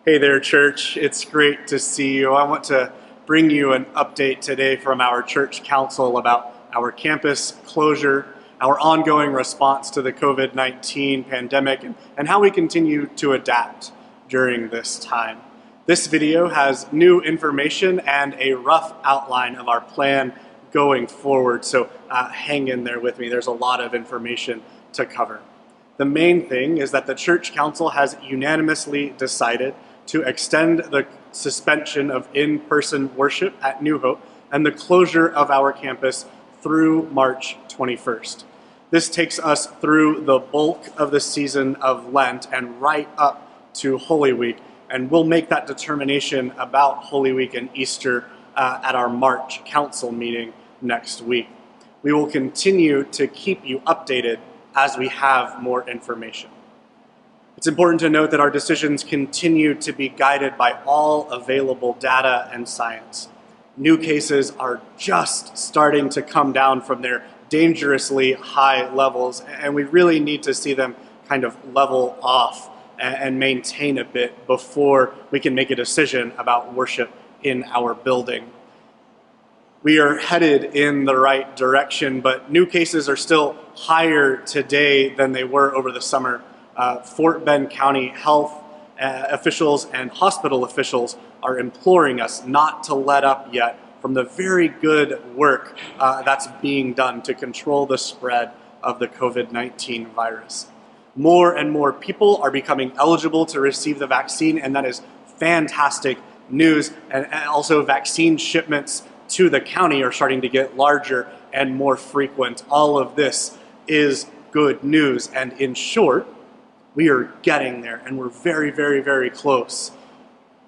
Hey there, church. It's great to see you. I want to bring you an update today from our church council about our campus closure, our ongoing response to the COVID-19 pandemic, and how we continue to adapt during this time. This video has new information and a rough outline of our plan going forward, so hang in there with me. There's a lot of information to cover. The main thing is that the church council has unanimously decided to extend the suspension of in-person worship at New Hope and the closure of our campus through March 21st. This takes us through the bulk of the season of Lent and right up to Holy Week, and we'll make that determination about Holy Week and Easter at our March council meeting next week. We will continue to keep you updated as we have more information. It's important to note that our decisions continue to be guided by all available data and science. New cases are just starting to come down from their dangerously high levels, and we really need to see them kind of level off and maintain a bit before we can make a decision about worship in our building. We are headed in the right direction, but new cases are still higher today than they were over the summer. Fort Bend County health officials and hospital officials are imploring us not to let up yet from the very good work that's being done to control the spread of the COVID-19 virus. More and more people are becoming eligible to receive the vaccine, and that is fantastic news. And also vaccine shipments to the county are starting to get larger and more frequent. All of this is good news, and in short, we are getting there, and we're very, very, very close.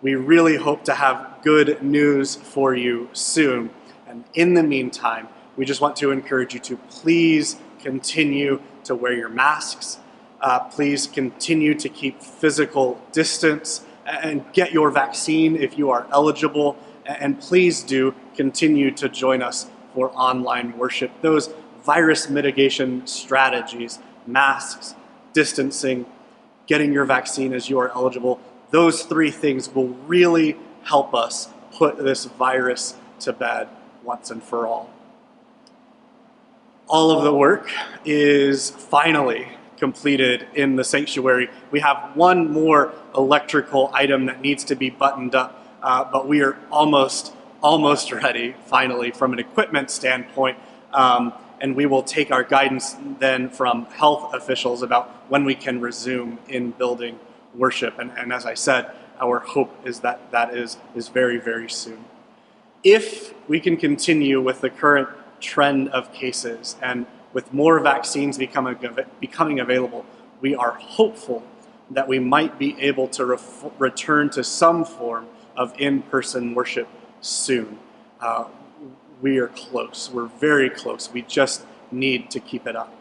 We really hope to have good news for you soon. And in the meantime, we just want to encourage you to please continue to wear your masks. Please continue to keep physical distance and get your vaccine if you are eligible. And please do continue to join us for online worship. Those virus mitigation strategies, masks, distancing, getting your vaccine as you are eligible, those three things will really help us put this virus to bed once and for all. All of the work is finally completed in the sanctuary. We have one more electrical item that needs to be buttoned up, but we are almost ready, finally, from an equipment standpoint. And we will take our guidance then from health officials about when we can resume in-building worship. And as I said, our hope is that that is very, very soon. If we can continue with the current trend of cases and with more vaccines becoming available, we are hopeful that we might be able to return to some form of in-person worship soon. We are close. We're very close. We just need to keep it up.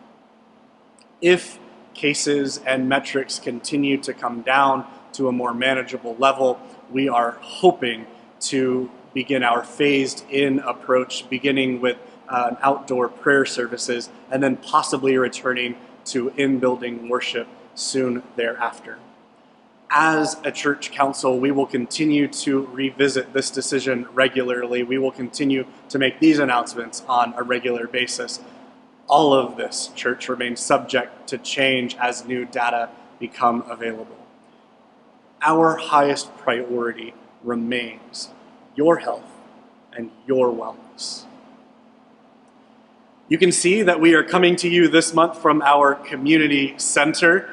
If cases and metrics continue to come down to a more manageable level, we are hoping to begin our phased-in approach, beginning with outdoor prayer services, and then possibly returning to in-building worship soon thereafter. As a church council, we will continue to revisit this decision regularly. We will continue to make these announcements on a regular basis. All of this, church, remains subject to change as new data become available. Our highest priority remains your health and your wellness. You can see that we are coming to you this month from our community center.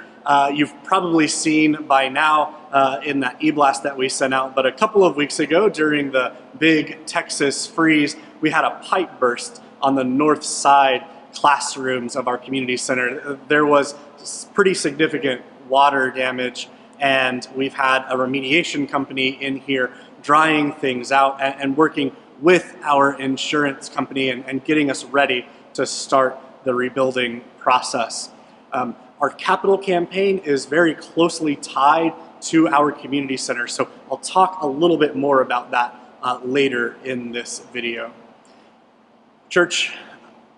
You've probably seen by now in that e-blast that we sent out, but a couple of weeks ago during the big Texas freeze, we had a pipe burst on the north side classrooms of our community center. There was pretty significant water damage, and we've had a remediation company in here drying things out and working with our insurance company and getting us ready to start the rebuilding process. Our capital campaign is very closely tied to our community center, so I'll talk a little bit more about that later in this video. Church,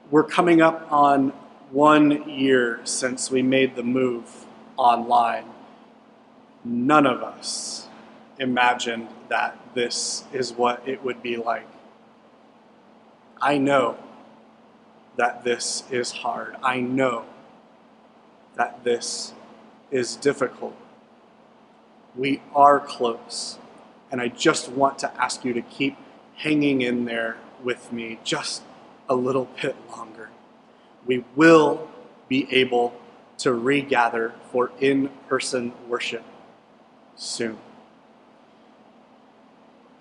we're coming up on 1 year since we made the move online. None of us imagined that this is what it would be like. I know that this is hard. I know that this is difficult. We are close, and I just want to ask you to keep hanging in there with me just a little bit longer. We will be able to regather for in-person worship soon.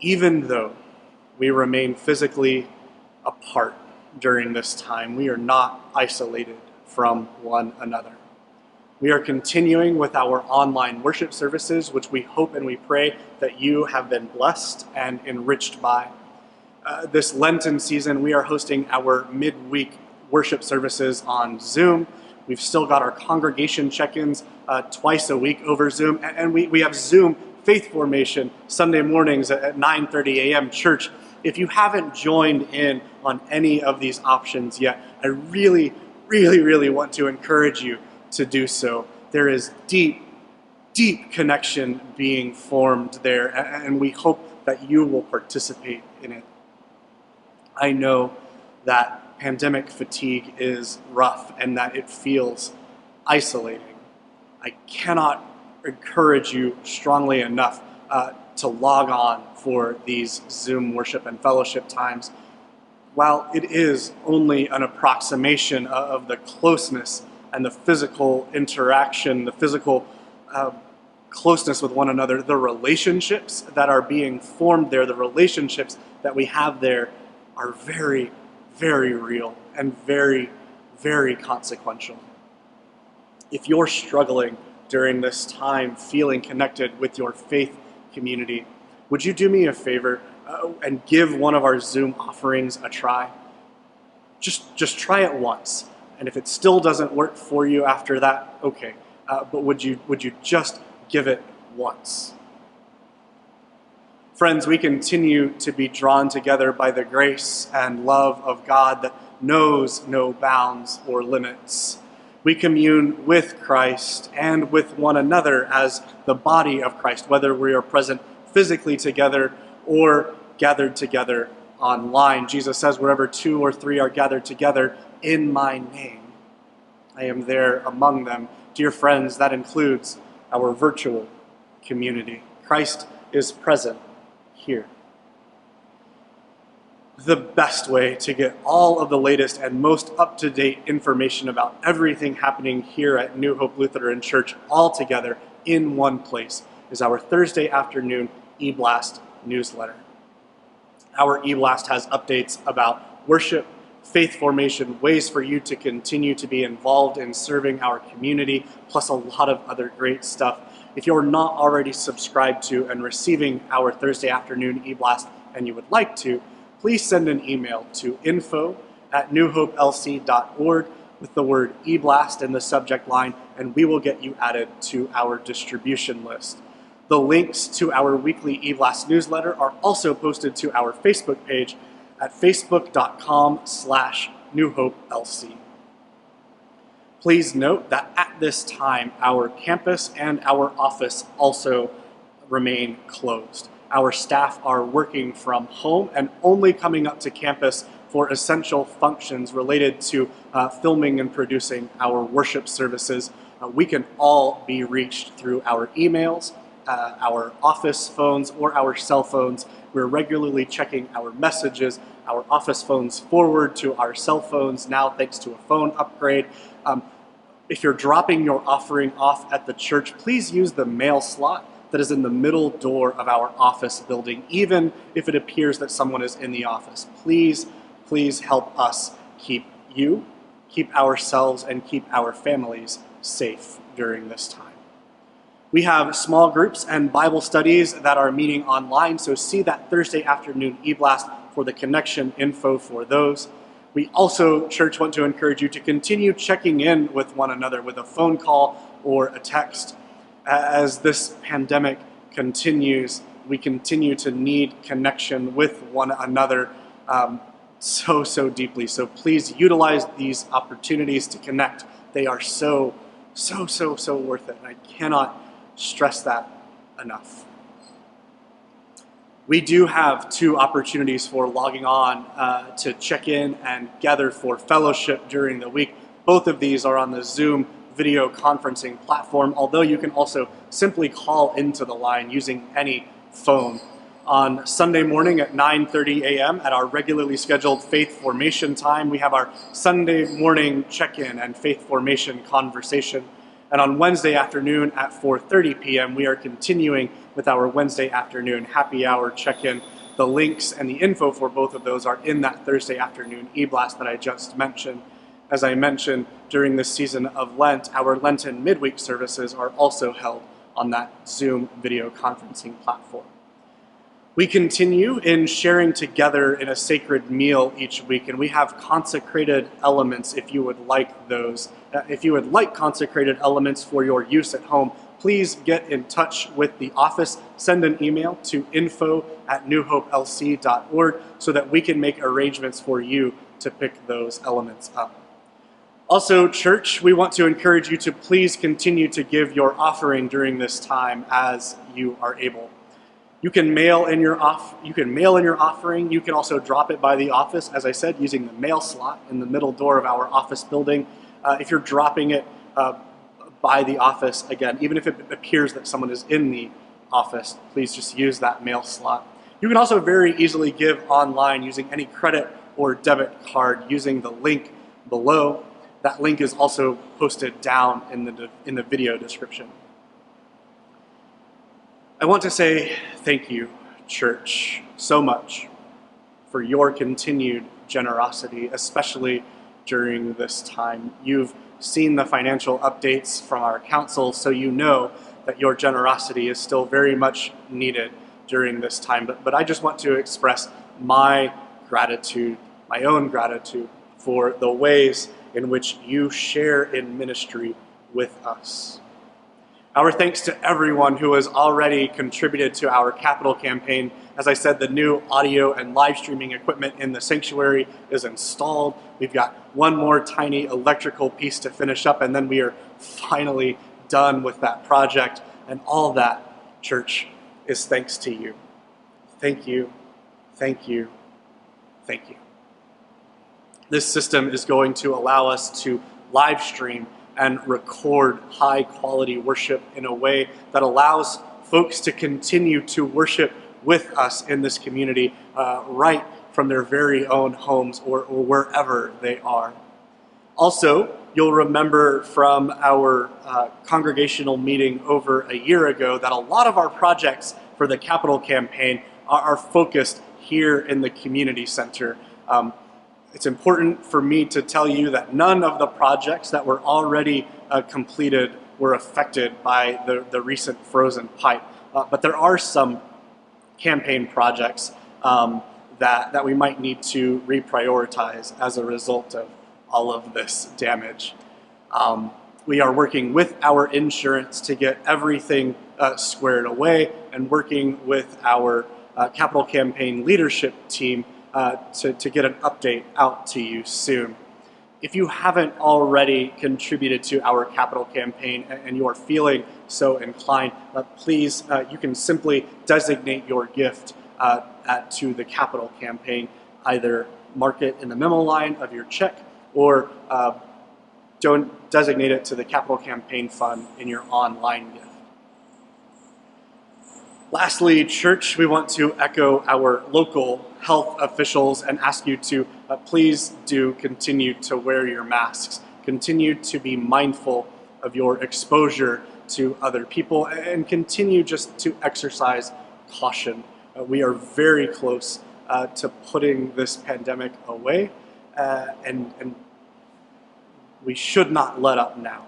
Even though we remain physically apart during this time, we are not isolated from one another. We are continuing with our online worship services, which we hope and we pray that you have been blessed and enriched by. This Lenten season, we are hosting our midweek worship services on Zoom. We've still got our congregation check-ins twice a week over Zoom, and we have Zoom faith formation Sunday mornings at 9:30 a.m. church. If you haven't joined in on any of these options yet, I really, really, really want to encourage you to do so. There is deep, deep connection being formed there, and we hope that you will participate in it. I know that pandemic fatigue is rough and that it feels isolating. I cannot encourage you strongly enough to log on for these Zoom worship and fellowship times. While it is only an approximation of the closeness and the physical interaction, the physical closeness with one another, the relationships that are being formed there, the relationships that we have there are very, very real and very, very consequential. If you're struggling during this time feeling connected with your faith community, would you do me a favor and give one of our Zoom offerings a try? Just try it once. And if it still doesn't work for you after that, okay. But would you just give it once? Friends, we continue to be drawn together by the grace and love of God that knows no bounds or limits. We commune with Christ and with one another as the body of Christ, whether we are present physically together or gathered together online. Jesus says, wherever 2 or 3 are gathered together in my name, I am there among them. Dear friends, that includes our virtual community. Christ is present here. The best way to get all of the latest and most up-to-date information about everything happening here at New Hope Lutheran Church all together in one place is our Thursday afternoon e-blast newsletter. Our e-blast has updates about worship, faith formation, ways for you to continue to be involved in serving our community, plus a lot of other great stuff. If you're not already subscribed to and receiving our Thursday afternoon e-blast and you would like to, please send an email to info@newhopelc.org with the word e-blast in the subject line, and we will get you added to our distribution list. The links to our weekly e-blast newsletter are also posted to our Facebook page at facebook.com/newhopelc. Please note that at this time, our campus and our office also remain closed. Our staff are working from home and only coming up to campus for essential functions related to filming and producing our worship services. We can all be reached through our emails, our office phones, or our cell phones. We're regularly checking our messages. Our office phones forward to our cell phones now thanks to a phone upgrade. If you're dropping your offering off at the church, please use the mail slot that is in the middle door of our office building, even if it appears that someone is in the office. Please, please help us keep you, keep ourselves, and keep our families safe during this time. We have small groups and Bible studies that are meeting online, so see that Thursday afternoon e-blast for the connection info for those. We also, church, want to encourage you to continue checking in with one another with a phone call or a text. As this pandemic continues, we continue to need connection with one another so deeply. So please utilize these opportunities to connect. They are so worth it. And I cannot stress that enough. We do have two opportunities for logging on to check in and gather for fellowship during the week. Both of these are on the Zoom video conferencing platform, although you can also simply call into the line using any phone. On Sunday morning at 9:30 a.m. at our regularly scheduled faith formation time, we have our Sunday morning check-in and faith formation conversation. And on Wednesday afternoon at 4:30 p.m., we are continuing with our Wednesday afternoon happy hour check-in. The links and the info for both of those are in that Thursday afternoon e-blast that I just mentioned. As I mentioned, during this season of Lent, our Lenten midweek services are also held on that Zoom video conferencing platform. We continue in sharing together in a sacred meal each week, and we have consecrated elements if you would like those. If you would like consecrated elements for your use at home, please get in touch with the office. Send an email to info@newhopelc.org so that we can make arrangements for you to pick those elements up. Also, church, we want to encourage you to please continue to give your offering during this time as you are able. You can mail in your offering. You can also drop it by the office, as I said, using the mail slot in the middle door of our office building. If you're dropping it by the office, again, even if it appears that someone is in the office, please just use that mail slot. You can also very easily give online using any credit or debit card using the link below. That link is also posted down in the video description. I want to say thank you, church, so much for your continued generosity, especially during this time. You've seen the financial updates from our council, so you know that your generosity is still very much needed during this time. But I just want to express my gratitude, my own gratitude, for the ways in which you share in ministry with us. Our thanks to everyone who has already contributed to our capital campaign. As I said, the new audio and live streaming equipment in the sanctuary is installed. We've got one more tiny electrical piece to finish up, and then we are finally done with that project. And all that, church, is thanks to you. Thank you, thank you, thank you. This system is going to allow us to live stream and record high-quality worship in a way that allows folks to continue to worship with us in this community right from their very own homes or wherever they are. Also, you'll remember from our congregational meeting over a year ago that a lot of our projects for the capital campaign are focused here in the community center. It's important for me to tell you that none of the projects that were already completed were affected by the recent frozen pipe. But there are some campaign projects that we might need to reprioritize as a result of all of this damage. We are working with our insurance to get everything squared away and working with our capital campaign leadership team to get an update out to you soon. If you haven't already contributed to our capital campaign and you are feeling so inclined, please, you can simply designate your gift to the capital campaign. Either mark it in the memo line of your check or don't designate it to the capital campaign fund in your online gift. Lastly, church, we want to echo our local health officials and ask you to please do continue to wear your masks. Continue to be mindful of your exposure to other people and continue just to exercise caution. We are very close to putting this pandemic away and we should not let up now,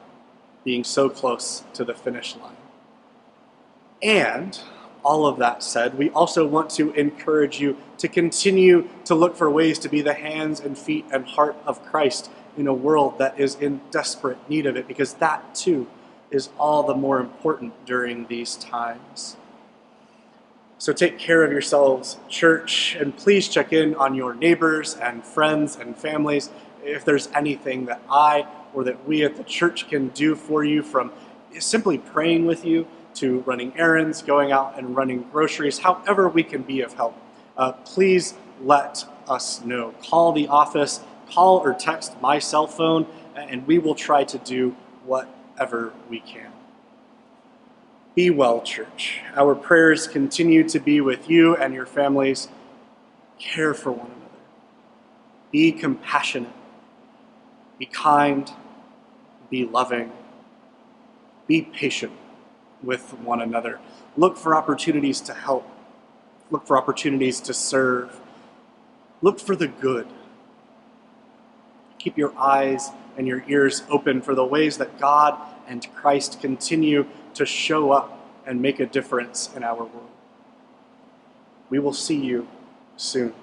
being so close to the finish line. And all of that said, we also want to encourage you to continue to look for ways to be the hands and feet and heart of Christ in a world that is in desperate need of it, because that too is all the more important during these times. So take care of yourselves, church, and please check in on your neighbors and friends and families. If there's anything that I or that we at the church can do for you, from simply praying with you to running errands, going out and running groceries, however we can be of help. Please let us know. Call the office, call or text my cell phone, and we will try to do whatever we can. Be well, church. Our prayers continue to be with you and your families. Care for one another. Be compassionate. Be kind. Be loving. Be patient with one another. Look for opportunities to help. Look for opportunities to serve. Look for the good. Keep your eyes and your ears open for the ways that God and Christ continue to show up and make a difference in our world. We will see you soon.